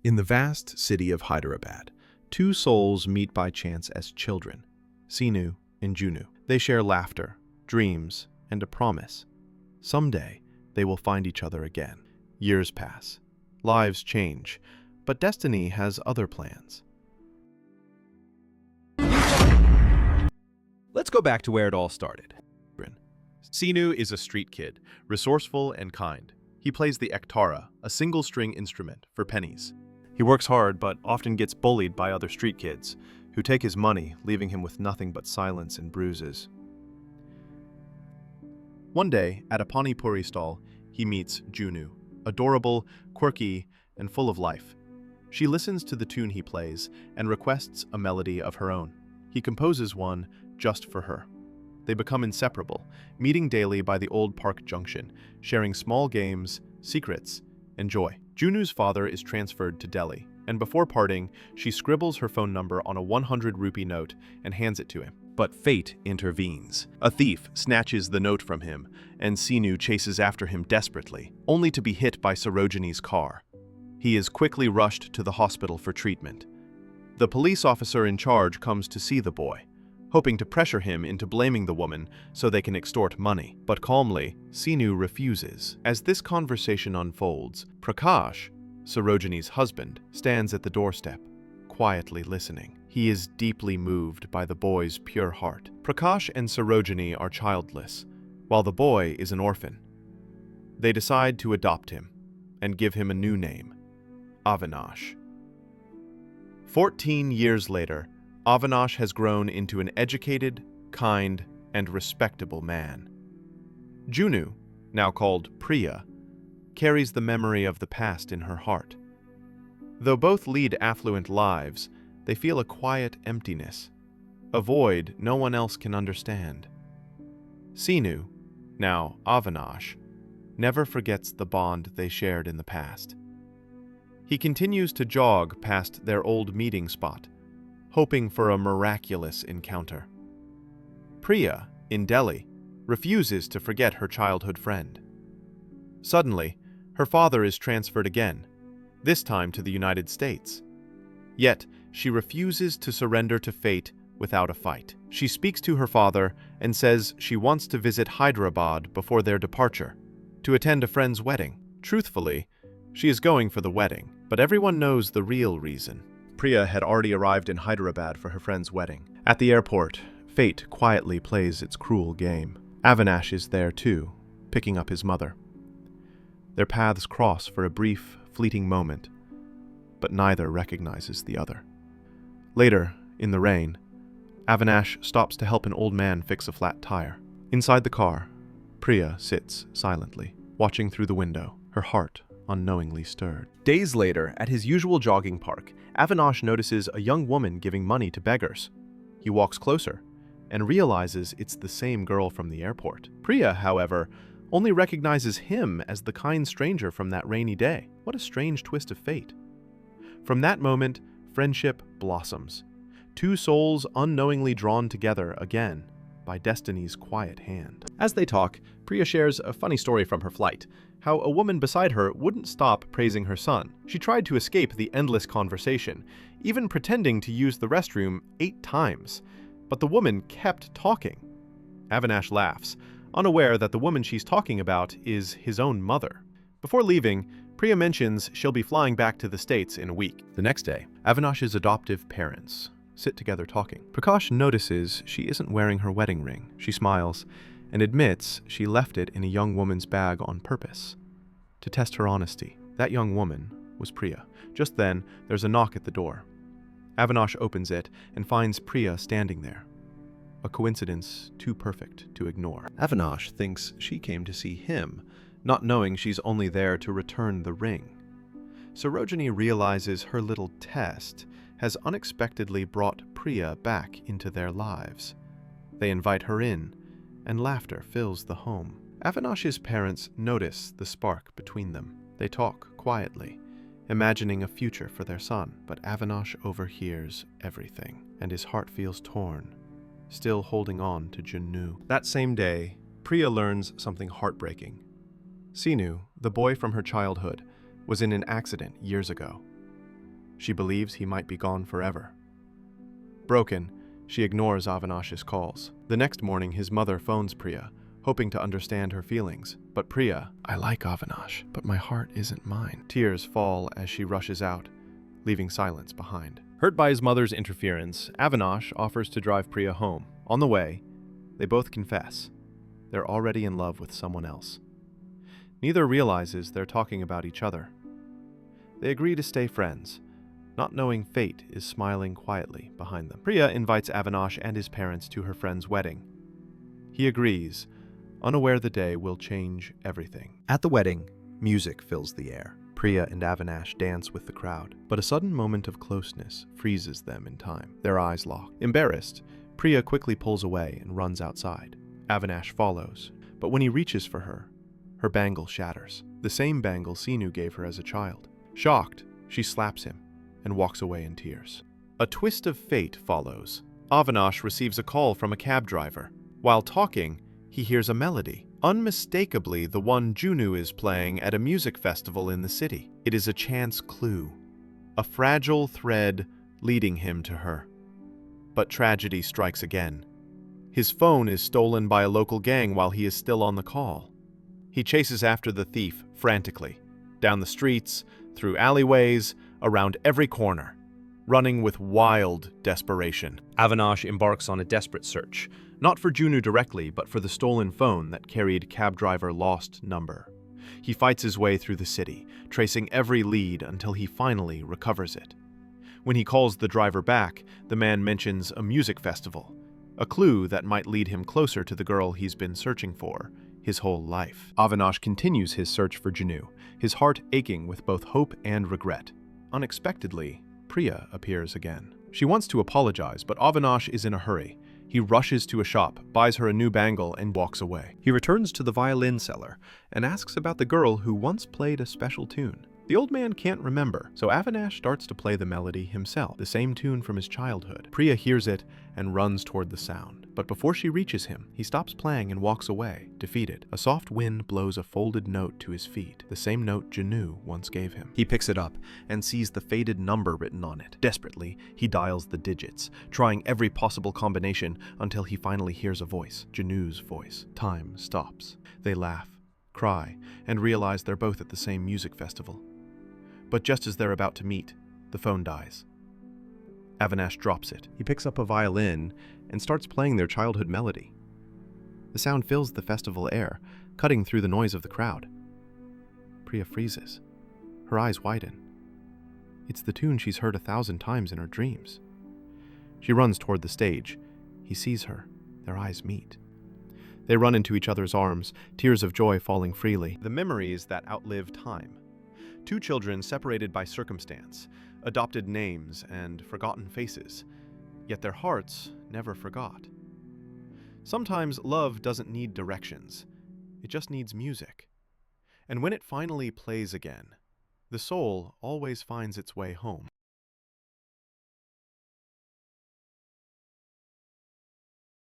In the vast city of Hyderabad, two souls meet by chance as children, Seenu and Junnu. They share laughter, dreams, and a promise. Someday, they will find each other again. Years pass. Lives change, but destiny has other plans. Let's go back to where it all started. Seenu is a street kid, resourceful and kind. He plays the ektara, a single-string instrument, for pennies. He works hard but often gets bullied by other street kids, who take his money, leaving him with nothing but silence and bruises. One day, at a pani puri stall, he meets Junnu, adorable, quirky, and full of life. She listens to the tune he plays and requests a melody of her own. He composes one just for her. They become inseparable, meeting daily by the old park junction, sharing small games, secrets, and joy. Junnu's father is transferred to Delhi, and before parting, she scribbles her phone number on a 100 rupee note and hands it to him. But fate intervenes. A thief snatches the note from him, and Seenu chases after him desperately, only to be hit by Sarojini's car. He is quickly rushed to the hospital for treatment. The police officer in charge comes to see the boy, hoping to pressure him into blaming the woman so they can extort money. But calmly, Seenu refuses. As this conversation unfolds, Prakash, Sarojini's husband, stands at the doorstep, quietly listening. He is deeply moved by the boy's pure heart. Prakash and Sarojini are childless, while the boy is an orphan. They decide to adopt him and give him a new name, Avinash. 14 years later, Avinash has grown into an educated, kind, and respectable man. Junnu, now called Priya, carries the memory of the past in her heart. Though both lead affluent lives, they feel a quiet emptiness, a void no one else can understand. Seenu, now Avinash, never forgets the bond they shared in the past. He continues to jog past their old meeting spot, hoping for a miraculous encounter. Priya, in Delhi, refuses to forget her childhood friend. Suddenly, her father is transferred again, this time to the United States. Yet, she refuses to surrender to fate without a fight. She speaks to her father and says she wants to visit Hyderabad before their departure, to attend a friend's wedding. Truthfully, she is going for the wedding, but everyone knows the real reason. Priya had already arrived in Hyderabad for her friend's wedding. At the airport, fate quietly plays its cruel game. Avinash is there too, picking up his mother. Their paths cross for a brief, fleeting moment, but neither recognizes the other. Later, in the rain, Avinash stops to help an old man fix a flat tire. Inside the car, Priya sits silently, watching through the window, her heart unknowingly stirred. Days later, at his usual jogging park, Avinash notices a young woman giving money to beggars. He walks closer and realizes it's the same girl from the airport. Priya, however, only recognizes him as the kind stranger from that rainy day. What a strange twist of fate. From that moment, friendship blossoms. Two souls unknowingly drawn together again by destiny's quiet hand. As they talk, Priya shares a funny story from her flight, how a woman beside her wouldn't stop praising her son. She tried to escape the endless conversation, even pretending to use the restroom 8 times, but the woman kept talking. Avinash laughs, unaware that the woman she's talking about is his own mother. Before leaving, Priya mentions she'll be flying back to the States in a week. The next day, Avinash's adoptive parents sit together talking. Prakash notices she isn't wearing her wedding ring. She smiles and admits she left it in a young woman's bag on purpose, to test her honesty. That young woman was Priya. Just then, there's a knock at the door. Avinash opens it and finds Priya standing there. A coincidence too perfect to ignore. Avinash thinks she came to see him, not knowing she's only there to return the ring. Sarojini realizes her little test has unexpectedly brought Priya back into their lives. They invite her in, and laughter fills the home. Avinash's parents notice the spark between them. They talk quietly, imagining a future for their son, but Avinash overhears everything, and his heart feels torn, still holding on to Junnu. That same day, Priya learns something heartbreaking. Seenu, the boy from her childhood, was in an accident years ago. She believes he might be gone forever. Broken, she ignores Avinash's calls. The next morning, his mother phones Priya, hoping to understand her feelings. But Priya, "I like Avinash, but my heart isn't mine." Tears fall as she rushes out, leaving silence behind. Hurt by his mother's interference, Avinash offers to drive Priya home. On the way, they both confess they're already in love with someone else. Neither realizes they're talking about each other. They agree to stay friends, not knowing fate is smiling quietly behind them. Priya invites Avinash and his parents to her friend's wedding. He agrees, unaware the day will change everything. At the wedding, music fills the air. Priya and Avinash dance with the crowd, but a sudden moment of closeness freezes them in time. Their eyes lock. Embarrassed, Priya quickly pulls away and runs outside. Avinash follows, but when he reaches for her, her bangle shatters, the same bangle Seenu gave her as a child. Shocked, she slaps him and walks away in tears. A twist of fate follows. Avinash receives a call from a cab driver. While talking, he hears a melody, unmistakably the one Junnu is playing at a music festival in the city. It is a chance clue, a fragile thread leading him to her. But tragedy strikes again. His phone is stolen by a local gang while he is still on the call. He chases after the thief frantically, down the streets, through alleyways, around every corner, running with wild desperation. Avinash embarks on a desperate search, not for Junnu directly, but for the stolen phone that carried cab driver lost number. He fights his way through the city, tracing every lead until he finally recovers it. When he calls the driver back, the man mentions a music festival, a clue that might lead him closer to the girl he's been searching for his whole life. Avinash continues his search for Junnu, his heart aching with both hope and regret. Unexpectedly, Priya appears again. She wants to apologize, but Avinash is in a hurry. He rushes to a shop, buys her a new bangle, and walks away. He returns to the violin seller and asks about the girl who once played a special tune. The old man can't remember, so Avinash starts to play the melody himself, the same tune from his childhood. Priya hears it and runs toward the sound. But before she reaches him, he stops playing and walks away, defeated. A soft wind blows a folded note to his feet, the same note Junnu once gave him. He picks it up and sees the faded number written on it. Desperately, he dials the digits, trying every possible combination until he finally hears a voice, Junnu's voice. Time stops. They laugh, cry, and realize they're both at the same music festival. But just as they're about to meet, the phone dies. Avinash drops it. He picks up a violin and starts playing their childhood melody. The sound fills the festival air, cutting through the noise of the crowd. Priya freezes. Her eyes widen. It's the tune she's heard 1,000 times in her dreams. She runs toward the stage. He sees her. Their eyes meet. They run into each other's arms, tears of joy falling freely. The memories that outlive time. Two children separated by circumstance, adopted names and forgotten faces, yet their hearts never forgot. Sometimes love doesn't need directions, it just needs music. And when it finally plays again, the soul always finds its way home.